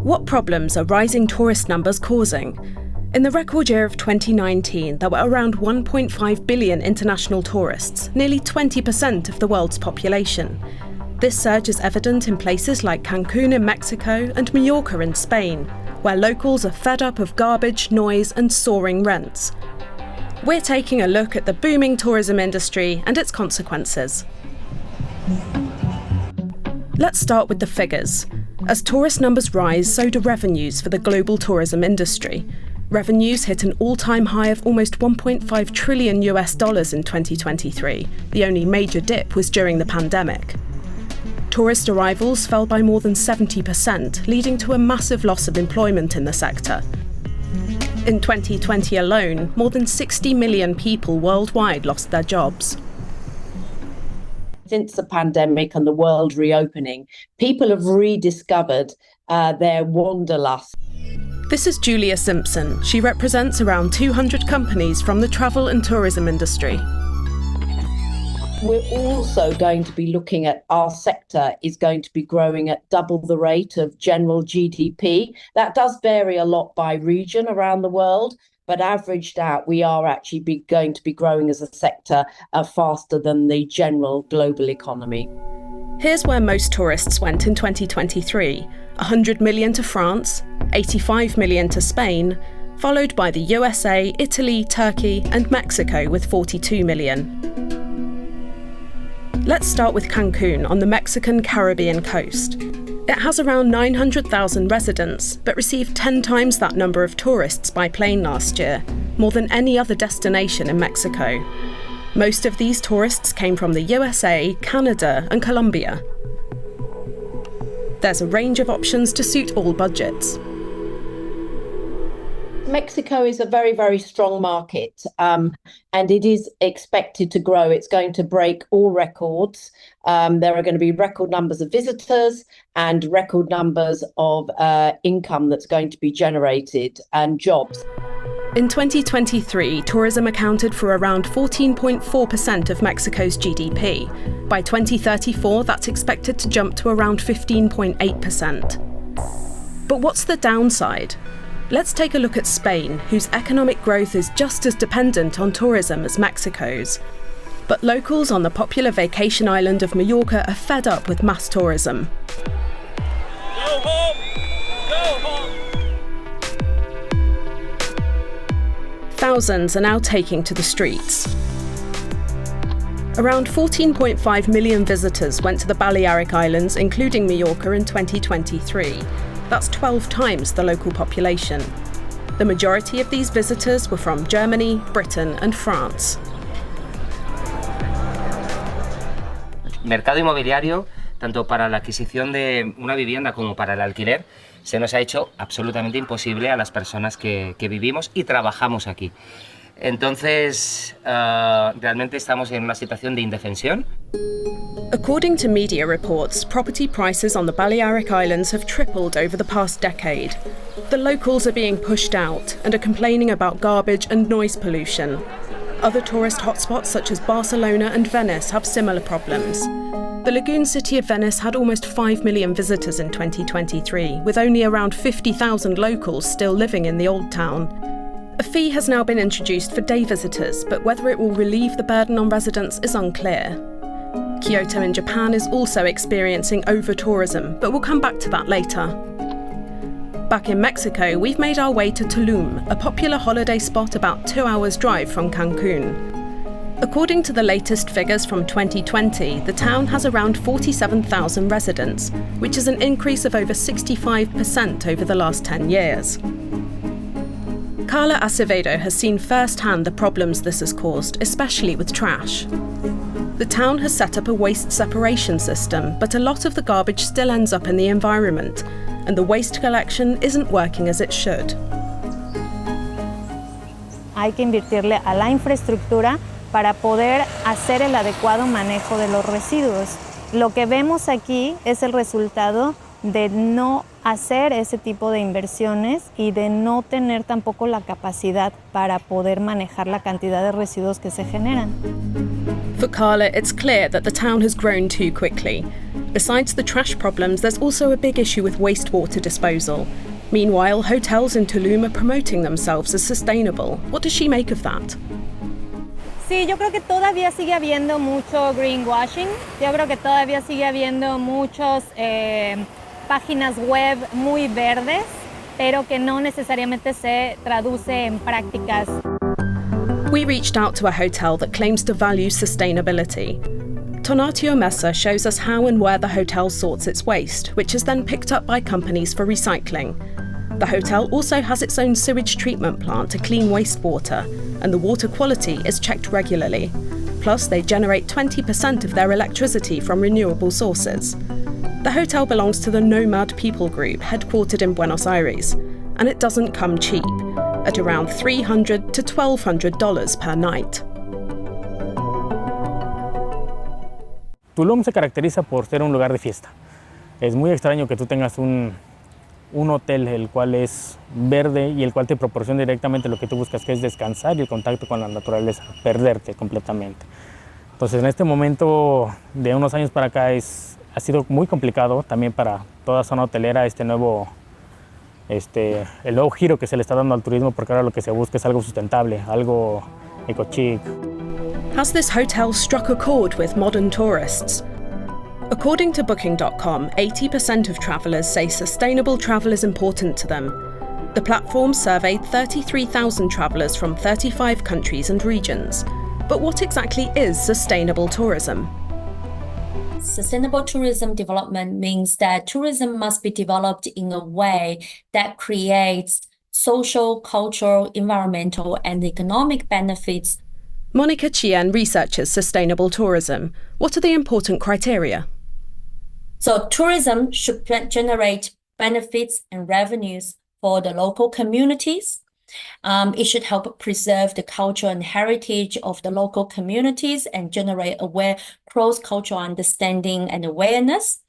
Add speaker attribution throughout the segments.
Speaker 1: What problems are rising tourist numbers causing? In the record year of 2019, there were around 1.5 billion international tourists, nearly 20% of the world's population. This surge is evident in places like Cancún in Mexico and Mallorca in Spain, where locals are fed up of garbage, noise and soaring rents. We're taking a look at the booming tourism industry and its consequences. Let's start with the figures. As tourist numbers rise, so do revenues for the global tourism industry. Revenues hit an all-time high of almost $1.5 trillion in 2023. The only major dip was during the pandemic. Tourist arrivals fell by more than 70%, leading to a massive loss of employment in the sector. In 2020 alone, more than 60 million people worldwide lost their jobs.
Speaker 2: Since the pandemic and the world reopening, people have rediscovered their wanderlust.
Speaker 1: This is Julia Simpson. She represents around 200 companies from the travel and tourism industry.
Speaker 2: We're also going to be looking at our sector is going to be growing at double the rate of general GDP. That does vary a lot by region around the world, but averaged out, we are actually going to be growing as a sector faster than the general global economy.
Speaker 1: Here's where most tourists went in 2023. 100 million to France, 85 million to Spain, followed by the USA, Italy, Turkey and Mexico with 42 million. Let's start with Cancún on the Mexican Caribbean coast. It has around 900,000 residents, but received 10 times that number of tourists by plane last year, more than any other destination in Mexico. Most of these tourists came from the USA, Canada and Colombia. There's a range of options to suit all budgets.
Speaker 2: Mexico is a very, very strong market, and it is expected to grow. It's going to break all records. There are going to be record numbers of visitors and record numbers of income that's going to be generated and jobs.
Speaker 1: In 2023, tourism accounted for around 14.4% of Mexico's GDP. By 2034, that's expected to jump to around 15.8%. But what's the downside? Let's take a look at Spain, whose economic growth is just as dependent on tourism as Mexico's. But locals on the popular vacation island of Mallorca are fed up with mass tourism.
Speaker 3: Go home! Go home!
Speaker 1: Thousands are now taking to the streets. Around 14.5 million visitors went to the Balearic Islands, including Mallorca, in 2023. That's 12 times the local population. The majority of these visitors were from Germany, Britain and France.
Speaker 4: Mercado inmobiliario, tanto para la adquisición de una vivienda como para el alquiler, se nos ha hecho absolutamente imposible a las personas que vivimos y trabajamos aquí. Entonces, realmente estamos en una situación de indefensión.
Speaker 1: According to media reports, property prices on the Balearic Islands have tripled over the past decade. The locals are being pushed out and are complaining about garbage and noise pollution. Other tourist hotspots such as Barcelona and Venice have similar problems. The lagoon city of Venice had almost 5 million visitors in 2023, with only around 50,000 locals still living in the old town. A fee has now been introduced for day visitors, but whether it will relieve the burden on residents is unclear. Kyoto in Japan is also experiencing over-tourism, but we'll come back to that later. Back in Mexico, we've made our way to Tulum, a popular holiday spot about 2 hours' drive from Cancún. According to the latest figures from 2020, the town has around 47,000 residents, which is an increase of over 65% over the last 10 years. Carla Acevedo has seen firsthand the problems this has caused, especially with trash. The town has set up a waste separation system, but a lot of the garbage still ends up in the environment, and the waste collection isn't working as it should.
Speaker 5: Hay que invertirle a la infraestructura para poder hacer el adecuado manejo de los residuos. Lo que vemos aquí es el resultado de no hacer ese tipo de inversiones y de no tener tampoco la capacidad para poder manejar la cantidad de residuos que se generan.
Speaker 1: For Carla, it's clear that the town has grown too quickly. Besides the trash problems, there's also a big issue with wastewater disposal. Meanwhile, hotels in Tulum are promoting themselves as sustainable. What does she make of that?
Speaker 5: Sí, yo creo que todavía sigue habiendo mucho greenwashing. Yo creo que todavía sigue habiendo muchas páginas web muy verdes, pero que no necesariamente se traduce en prácticas.
Speaker 1: We reached out to a hotel that claims to value sustainability. Tonatio Mesa shows us how and where the hotel sorts its waste, which is then picked up by companies for recycling. The hotel also has its own sewage treatment plant to clean wastewater, and the water quality is checked regularly. Plus, they generate 20% of their electricity from renewable sources. The hotel belongs to the Nomad People Group, headquartered in Buenos Aires, and it doesn't come cheap, at around $300 to $1,200 per night.
Speaker 6: Tulum se caracteriza por ser un lugar de fiesta. Es muy extraño que tú tengas un hotel el cual es verde y el cual te proporciona directamente lo que tú buscas, que es descansar y el contacto con la naturaleza, perderte completamente. Entonces, en este momento, de unos años para acá, ha sido muy complicado también para toda zona hotelera el nuevo giro que se le está dando al turismo, porque ahora lo que se busca es algo sustentable, algo eco-chic.
Speaker 1: Has this hotel struck a chord with modern tourists? According to Booking.com, 80% of travellers say sustainable travel is important to them. The platform surveyed 33,000 travellers from 35 countries and regions. But what exactly is sustainable tourism?
Speaker 7: Sustainable tourism development means that tourism must be developed in a way that creates social, cultural, environmental, and economic benefits.
Speaker 1: Monica Chien researches sustainable tourism. What are the important criteria?
Speaker 7: So tourism should generate benefits and revenues for the local communities. It should help preserve the culture and heritage of the local communities and generate cross-cultural understanding and awareness,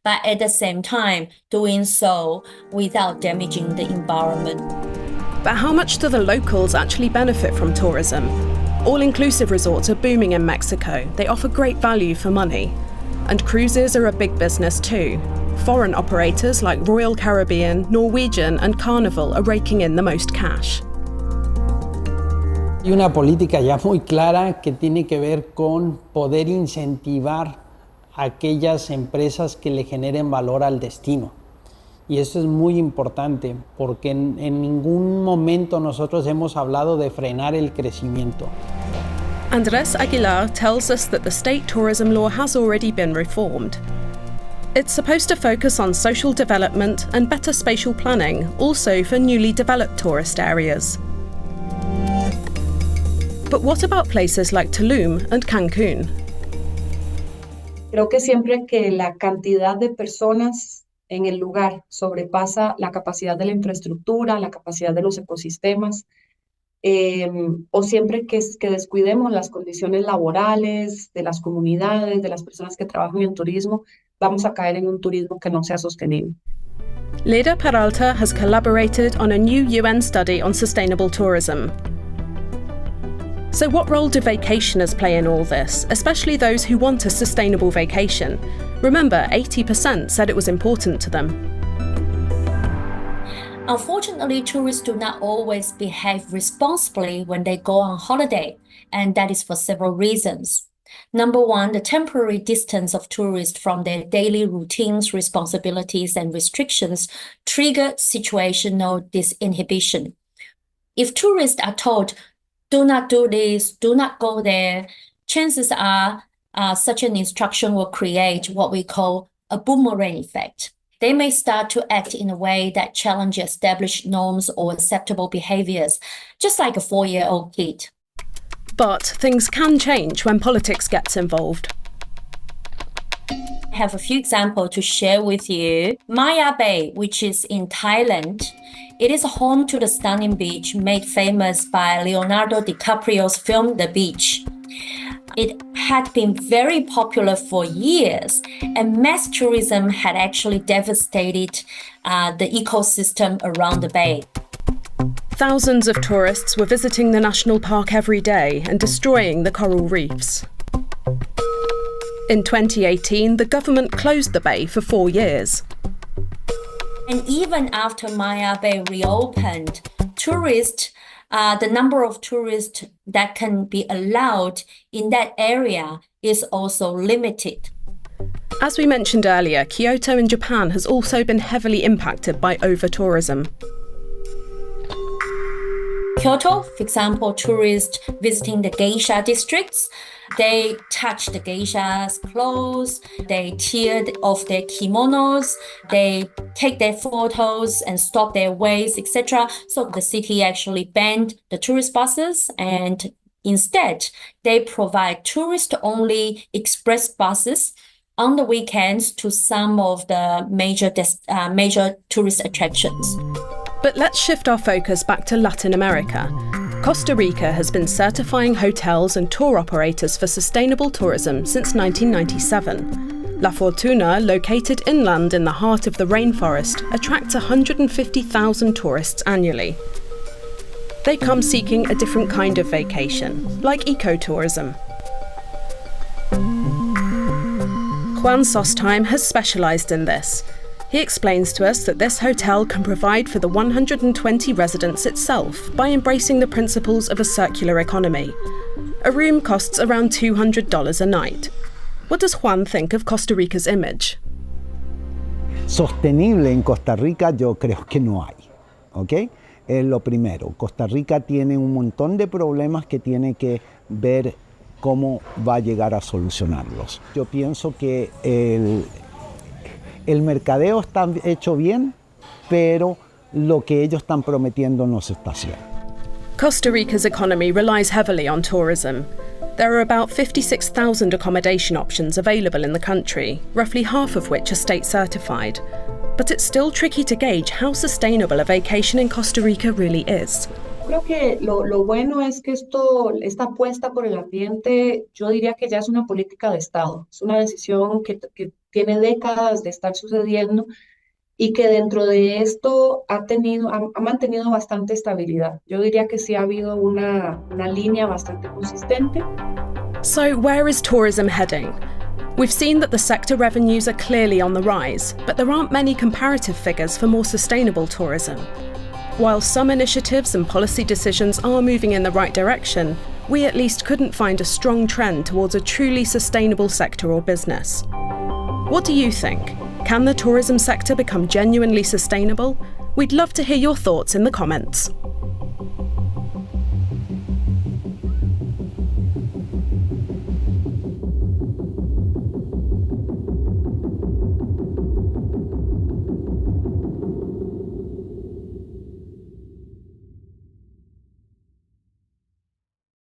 Speaker 7: but at the same time, doing so without damaging the environment.
Speaker 1: But how much do the locals actually benefit from tourism? All-inclusive resorts are booming in Mexico. They offer great value for money. And cruises are a big business too. Foreign operators like Royal Caribbean, Norwegian and Carnival are raking in the most cash.
Speaker 8: Hay una política ya muy clara que tiene que ver con poder incentivar a aquellas empresas que le generen valor al destino. Y eso es muy importante porque en ningún momento nosotros hemos hablado de frenar el crecimiento.
Speaker 1: Andrés Aguilar tells us that the state tourism law has already been reformed. It's supposed to focus on social development and better spatial planning, also for newly developed tourist areas. But what about places like Tulum and Cancún?
Speaker 9: Creo que siempre que la cantidad de personas en el lugar sobrepasa la capacidad de la infraestructura, la capacidad de los ecosistemas, o siempre que descuidemos las condiciones laborales de las comunidades, de las personas que trabajan en turismo, vamos a caer en un turismo que no sea sostenible.
Speaker 1: Leda Peralta has collaborated on a new UN study on sustainable tourism. So what role do vacationers play in all this, especially those who want a sustainable vacation? Remember, 80% said it was important to them.
Speaker 7: Unfortunately, tourists do not always behave responsibly when they go on holiday, and that is for several reasons. Number one, the temporary distance of tourists from their daily routines, responsibilities, and restrictions trigger situational disinhibition. If tourists are told, do not do this, do not go there, chances are such an instruction will create what we call a boomerang effect. They may start to act in a way that challenges established norms or acceptable behaviors, just like a 4-year-old kid.
Speaker 1: But things can change when politics gets involved.
Speaker 7: I have a few examples to share with you. Maya Bay, which is in Thailand, it is home to the stunning beach made famous by Leonardo DiCaprio's film The Beach. It had been very popular for years, and mass tourism had actually devastated the ecosystem around the bay.
Speaker 1: Thousands of tourists were visiting the national park every day and destroying the coral reefs. In 2018, the government closed the bay for 4 years.
Speaker 7: And even after Maya Bay reopened, the number of tourists that can be allowed in that area is also limited.
Speaker 1: As we mentioned earlier, Kyoto in Japan has also been heavily impacted by over-tourism.
Speaker 7: Kyoto, for example, tourists visiting the geisha districts, they touch the geisha's clothes, they tear off their kimonos, they take their photos and stop their waste, etc. So the city actually banned the tourist buses, and instead they provide tourist-only express buses on the weekends to some of the major tourist attractions.
Speaker 1: But let's shift our focus back to Latin America. Costa Rica has been certifying hotels and tour operators for sustainable tourism since 1997. La Fortuna, located inland in the heart of the rainforest, attracts 150,000 tourists annually. They come seeking a different kind of vacation, like ecotourism. Juan Sostheim has specialised in this. He explains to us that this hotel can provide for the 120 residents itself by embracing the principles of a circular economy. A room costs around $200 a night. What does Juan think of Costa Rica's image?
Speaker 10: Sostenible en Costa Rica yo creo que no hay, ¿ok? Es lo primero. Costa Rica tiene un montón de problemas que tiene que ver cómo va a llegar a solucionarlos. Yo pienso que el mercadeo está hecho bien, pero lo que ellos están prometiendo no se está haciendo.
Speaker 1: Costa Rica's economy relies heavily on tourism. There are about 56,000 accommodation options available in the country, roughly half of which are state certified. But it's still tricky to gauge how sustainable a vacation in Costa Rica really is.
Speaker 9: Creo que lo bueno es que esta apuesta por el ambiente, yo diría que ya es una política de Estado. Es una decisión que tiene décadas de estar sucediendo y que dentro de esto ha mantenido bastante estabilidad. Yo diría que sí ha habido una línea bastante consistente.
Speaker 1: So where is tourism heading? We've seen that the sector revenues are clearly on the rise, but there aren't many comparative figures for more sustainable tourism. While some initiatives and policy decisions are moving in the right direction, we at least couldn't find a strong trend towards a truly sustainable sector or business. What do you think? Can the tourism sector become genuinely sustainable? We'd love to hear your thoughts in the comments.